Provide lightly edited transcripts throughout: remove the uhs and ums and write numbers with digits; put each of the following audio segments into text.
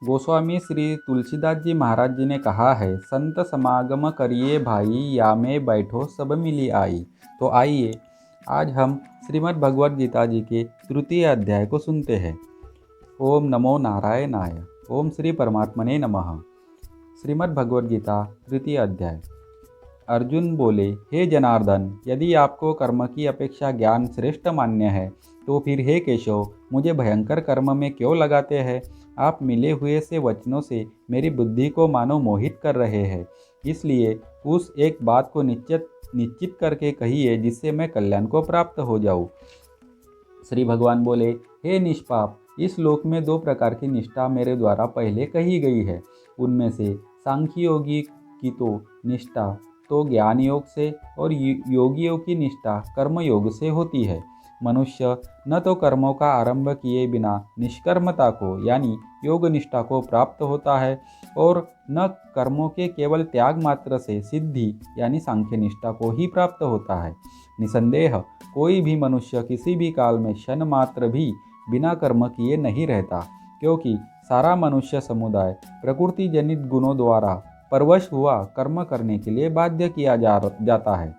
गोस्वामी श्री तुलसीदास जी महाराज जी ने कहा है, संत समागम करिए भाई, या में बैठो सब मिली आई। तो आइए आज हम श्रीमद् भगवद गीता जी के तृतीय अध्याय को सुनते हैं। ओम नमो नारायणाय। ओम श्री परमात्मने नमः। श्रीमद् भगवद गीता तृतीय अध्याय। अर्जुन बोले, हे जनार्दन, यदि आपको कर्म की अपेक्षा ज्ञान श्रेष्ठ मान्य है तो फिर हे केशव, मुझे भयंकर कर्म में क्यों लगाते हैं। आप मिले हुए से वचनों से मेरी बुद्धि को मानो मोहित कर रहे हैं। इसलिए उस एक बात को निश्चित करके कहिए जिससे मैं कल्याण को प्राप्त हो जाऊं। श्री भगवान बोले, हे निष्पाप, इस लोक में दो प्रकार की निष्ठा मेरे द्वारा पहले कही गई है। उनमें से सांख्य योगी की तो निष्ठा तो ज्ञान योग से और योगियों की निष्ठा कर्म योग से होती है। मनुष्य न तो कर्मों का आरंभ किए बिना निष्कर्मता को यानी योग निष्ठा को प्राप्त होता है और न कर्मों के केवल त्याग मात्र से सिद्धि यानी सांख्य निष्ठा को ही प्राप्त होता है। निसंदेह कोई भी मनुष्य किसी भी काल में क्षण मात्र भी बिना कर्म किए नहीं रहता, क्योंकि सारा मनुष्य समुदाय प्रकृति जनित गुणों द्वारा परवश हुआ कर्म करने के लिए बाध्य किया जाता है।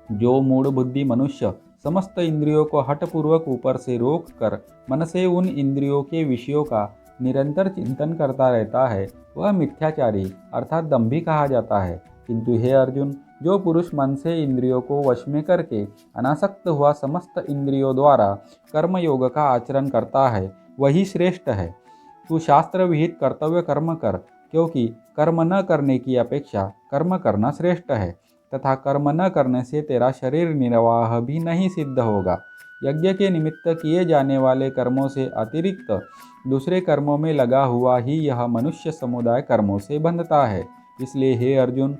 जो मूढ़ बुद्धि मनुष्य समस्त इंद्रियों को हठपूर्वक ऊपर से रोक कर मन से उन इंद्रियों के विषयों का निरंतर चिंतन करता रहता है, वह मिथ्याचारी अर्थात दंभी कहा जाता है। किंतु हे अर्जुन, जो पुरुष मन से इंद्रियों को वश में करके अनासक्त हुआ समस्त इंद्रियों द्वारा कर्म योग का आचरण करता है, वही श्रेष्ठ है। तू शास्त्र विहित कर्तव्य कर्म कर, क्योंकि कर्म न करने की अपेक्षा कर्म करना श्रेष्ठ है, तथा कर्म न करने से तेरा शरीर निर्वाह भी नहीं सिद्ध होगा। यज्ञ के निमित्त किए जाने वाले कर्मों से अतिरिक्त दूसरे कर्मों में लगा हुआ ही यह मनुष्य समुदाय कर्मों से बंधता है। इसलिए हे अर्जुन,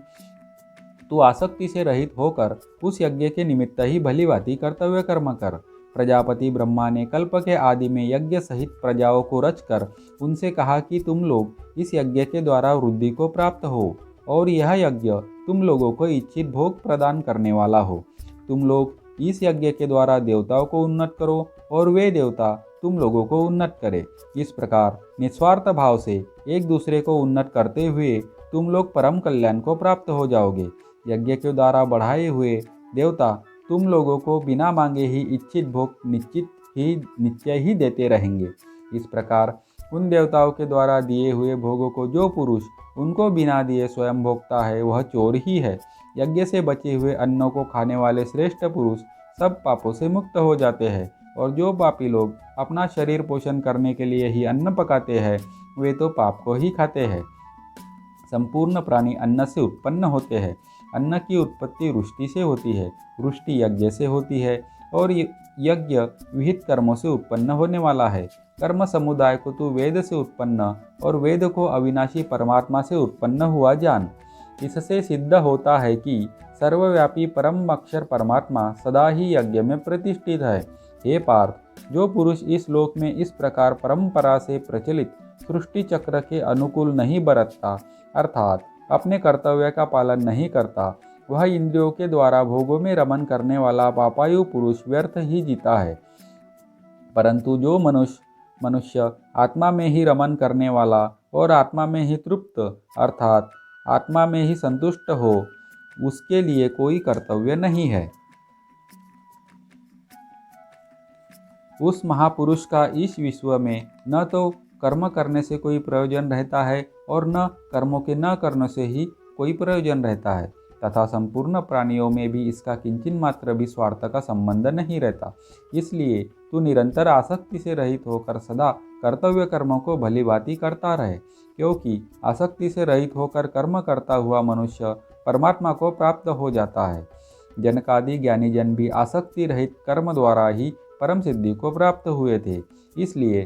तू आसक्ति से रहित होकर उस यज्ञ के निमित्त ही भली भांति कर्तव्य कर्म कर। प्रजापति ब्रह्मा ने कल्प के आदि में यज्ञ सहित प्रजाओं को रचकर उनसे कहा कि तुम लोग इस यज्ञ के द्वारा वृद्धि को प्राप्त हो और यह यज्ञ तुम लोगों को इच्छित भोग प्रदान करने वाला हो। तुम लोग इस यज्ञ के द्वारा देवताओं को उन्नत करो और वे देवता तुम लोगों को उन्नत करे। इस प्रकार निस्वार्थ भाव से एक दूसरे को उन्नत करते हुए तुम लोग परम कल्याण को प्राप्त हो जाओगे। यज्ञ के द्वारा बढ़ाए हुए देवता तुम लोगों को बिना मांगे ही इच्छित भोग निश्चय ही देते रहेंगे। इस प्रकार उन देवताओं के द्वारा दिए हुए भोगों को जो पुरुष उनको बिना दिए स्वयं भोगता है, वह चोर ही है। यज्ञ से बचे हुए अन्नों को खाने वाले श्रेष्ठ पुरुष सब पापों से मुक्त हो जाते हैं, और जो पापी लोग अपना शरीर पोषण करने के लिए ही अन्न पकाते हैं, वे तो पाप को ही खाते हैं। संपूर्ण प्राणी अन्न से उत्पन्न होते हैं। अन्न की उत्पत्ति वृष्टि से होती है, वृष्टि यज्ञ से होती है, और यज्ञ विहित कर्मों से उत्पन्न होने वाला है। कर्म समुदाय को तू वेद से उत्पन्न और वेद को अविनाशी परमात्मा से उत्पन्न हुआ जान। इससे सिद्ध होता है कि सर्वव्यापी परम अक्षर परमात्मा सदा ही यज्ञ में प्रतिष्ठित है। हे पार्थ, जो पुरुष इस लोक में इस प्रकार परंपरा से प्रचलित सृष्टि चक्र के अनुकूल नहीं बरतता, अर्थात अपने कर्तव्य का पालन नहीं करता, वह इंद्रियों के द्वारा भोगों में रमन करने वाला पापायु पुरुष व्यर्थ ही जीता है। परंतु जो मनुष्य आत्मा में ही रमन करने वाला और आत्मा में ही तृप्त अर्थात आत्मा में ही संतुष्ट हो, उसके लिए कोई कर्तव्य नहीं है। उस महापुरुष का इस विश्व में न तो कर्म करने से कोई प्रयोजन रहता है और न कर्मों के न करने से ही कोई प्रयोजन रहता है, तथा संपूर्ण प्राणियों में भी इसका किंचन मात्र भी स्वार्थ का संबंध नहीं रहता। इसलिए तू निरंतर आसक्ति से रहित होकर सदा कर्तव्य कर्मों को भली भांति करता रहे, क्योंकि आसक्ति से रहित होकर कर्म करता हुआ मनुष्य परमात्मा को प्राप्त हो जाता है। जनकादि ज्ञानी जन भी आसक्ति रहित कर्म द्वारा ही परम सिद्धि को प्राप्त हुए थे। इसलिए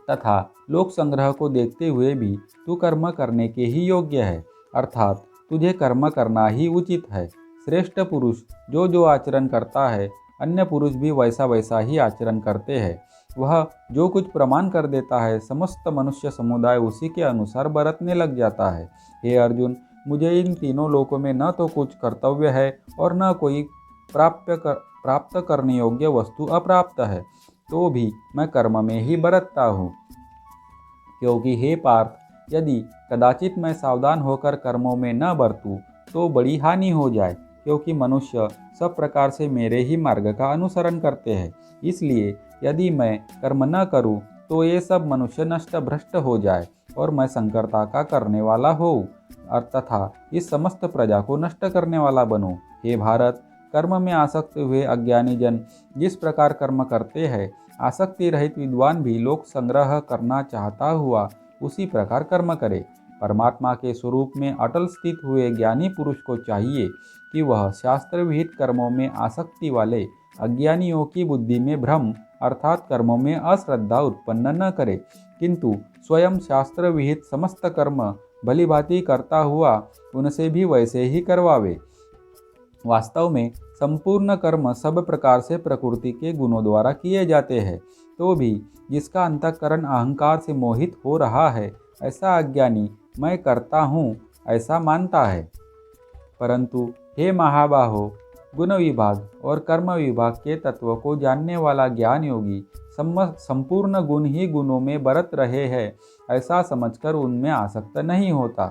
तथा लोक संग्रह को देखते हुए भी तू कर्म करने के ही योग्य है, अर्थात तुझे कर्म करना ही उचित है। श्रेष्ठ पुरुष जो आचरण करता है, अन्य पुरुष भी वैसा वैसा ही आचरण करते हैं। वह जो कुछ प्रमाण कर देता है, समस्त मनुष्य समुदाय उसी के अनुसार बरतने लग जाता है। हे अर्जुन, मुझे इन तीनों लोकों में न तो कुछ कर्तव्य है और न कोई प्राप्त करने योग्य वस्तु अप्राप्त है, तो भी मैं कर्म में ही बरतता हूँ। क्योंकि हे पार्थ, यदि कदाचित मैं सावधान होकर कर्मों में न बरतूं तो बड़ी हानि हो जाए, क्योंकि मनुष्य सब प्रकार से मेरे ही मार्ग का अनुसरण करते हैं। इसलिए यदि मैं कर्म न करूं तो ये सब मनुष्य नष्ट भ्रष्ट हो जाए और मैं संकरता का करने वाला होऊं और तथा इस समस्त प्रजा को नष्ट करने वाला बनूं। हे भारत, कर्म में आसक्त हुए अज्ञानी जन जिस प्रकार कर्म करते हैं, आसक्ति रहित विद्वान भी लोक संग्रह करना चाहता हुआ उसी प्रकार कर्म करे। परमात्मा के स्वरूप में अटल स्थित हुए ज्ञानी पुरुष को चाहिए कि वह शास्त्र विहित कर्मों में आसक्ति वाले अज्ञानियों की बुद्धि में भ्रम अर्थात कर्मों में अश्रद्धा उत्पन्न न करे, किंतु स्वयं शास्त्र विहित समस्त कर्म भलीभांति करता हुआ उनसे भी वैसे ही करवावे। वास्तव में संपूर्ण कर्म सब प्रकार से प्रकृति के गुणों द्वारा किए जाते हैं, तो भी जिसका अंतःकरण अहंकार से मोहित हो रहा है, ऐसा अज्ञानी मैं करता हूँ ऐसा मानता है। परंतु हे महाबाहो, गुण विभाग और कर्म विभाग के तत्व को जानने वाला ज्ञान योगी संपूर्ण गुण ही गुणों में बरत रहे हैं ऐसा समझकर उनमें आसक्त नहीं होता।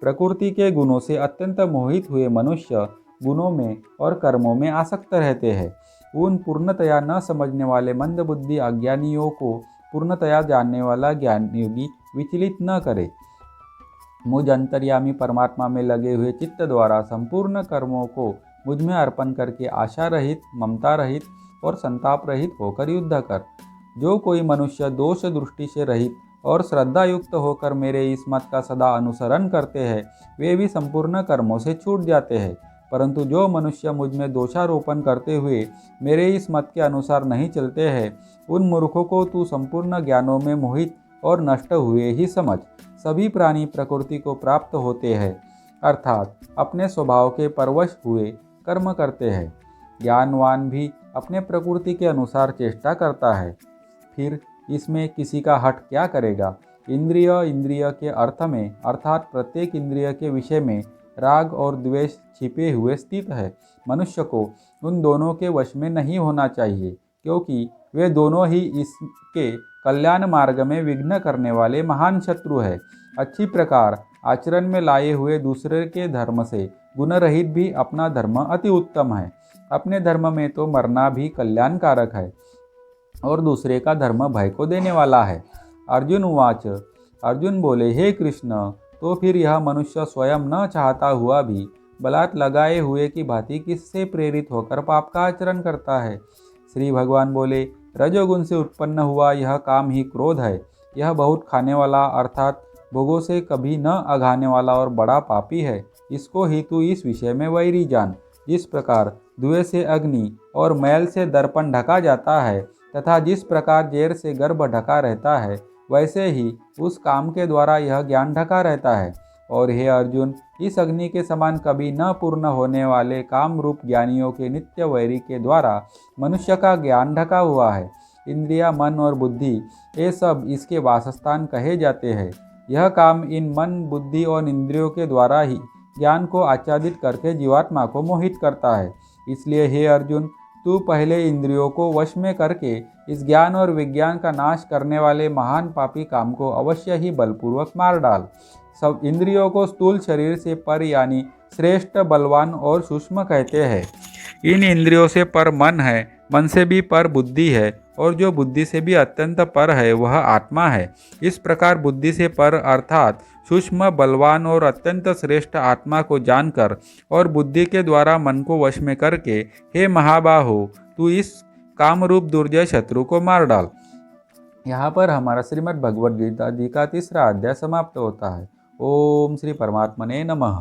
प्रकृति के गुणों से अत्यंत मोहित हुए मनुष्य गुणों में और कर्मों में आसक्त रहते हैं। उन पूर्णतया न समझने वाले मंदबुद्धि अज्ञानियों को पूर्णतया जानने वाला ज्ञान योगी विचलित न करे। मुझ अंतर्यामी परमात्मा में लगे हुए चित्त द्वारा संपूर्ण कर्मों को मुझ में अर्पण करके आशा रहित, ममता रहित और संताप रहित होकर युद्ध कर। जो कोई मनुष्य दोष दृष्टि से रहित और श्रद्धा युक्त होकर मेरे इस मत का सदा अनुसरण करते हैं, वे भी संपूर्ण कर्मों से छूट जाते हैं। परंतु जो मनुष्य मुझ में दोषारोपण करते हुए मेरे इस मत के अनुसार नहीं चलते हैं, उन मूर्खों को तू संपूर्ण ज्ञानों में मोहित और नष्ट हुए ही समझ। सभी प्राणी प्रकृति को प्राप्त होते हैं, अर्थात अपने स्वभाव के परवश हुए कर्म करते हैं। ज्ञानवान भी अपने प्रकृति के अनुसार चेष्टा करता है, फिर इसमें किसी का हठ क्या करेगा। इंद्रिय के अर्थ में अर्थात प्रत्येक इंद्रिय के विषय में राग और द्वेष छिपे हुए स्थित है। मनुष्य को उन दोनों के वश में नहीं होना चाहिए, क्योंकि वे दोनों ही इसके कल्याण मार्ग में विघ्न करने वाले महान शत्रु है। अच्छी प्रकार आचरण में लाए हुए दूसरे के धर्म से गुण रहित भी अपना धर्म अति उत्तम है। अपने धर्म में तो मरना भी कल्याणकारक है और दूसरे का धर्म भय को देने वाला है। अर्जुन उवाच, अर्जुन बोले, हे कृष्ण, तो फिर यह मनुष्य स्वयं न चाहता हुआ भी बलात् लगाए हुए की भांति किससे प्रेरित होकर पाप का आचरण करता है। श्री भगवान बोले, रजोगुण से उत्पन्न हुआ यह काम ही क्रोध है। यह बहुत खाने वाला अर्थात भोगों से कभी न अघाने वाला और बड़ा पापी है। इसको ही तू इस विषय में वैरी जान। जिस प्रकार धुएं से अग्नि और मैल से दर्पण ढका जाता है तथा जिस प्रकार जेर से गर्भ ढका रहता है, वैसे ही उस काम के द्वारा यह ज्ञान ढका रहता है। और हे अर्जुन, इस अग्नि के समान कभी न पूर्ण होने वाले काम रूप ज्ञानियों के नित्य वैरी के द्वारा मनुष्य का ज्ञान ढका हुआ है। इंद्रिया, मन और बुद्धि ये सब इसके वासस्थान कहे जाते हैं। यह काम इन मन, बुद्धि और इंद्रियों के द्वारा ही ज्ञान को आच्छादित करके जीवात्मा को मोहित करता है। इसलिए हे अर्जुन, तू पहले इंद्रियों को वश में करके इस ज्ञान और विज्ञान का नाश करने वाले महान पापी काम को अवश्य ही बलपूर्वक मार डाल। सब इंद्रियों को स्थूल शरीर से पर यानी श्रेष्ठ, बलवान और सूक्ष्म कहते हैं। इन इंद्रियों से पर मन है, मन से भी पर बुद्धि है और जो बुद्धि से भी अत्यंत पर है वह आत्मा है। इस प्रकार बुद्धि से पर अर्थात सूक्ष्म, बलवान और अत्यंत श्रेष्ठ आत्मा को जानकर और बुद्धि के द्वारा मन को वश में करके हे महाबाहो, तू इस कामरूप दुर्जय शत्रु को मार डाल। यहाँ पर हमारा श्रीमद् भगवद गीता जी का 3रा अध्याय समाप्त होता है। ओम श्री परमात्मने नमः।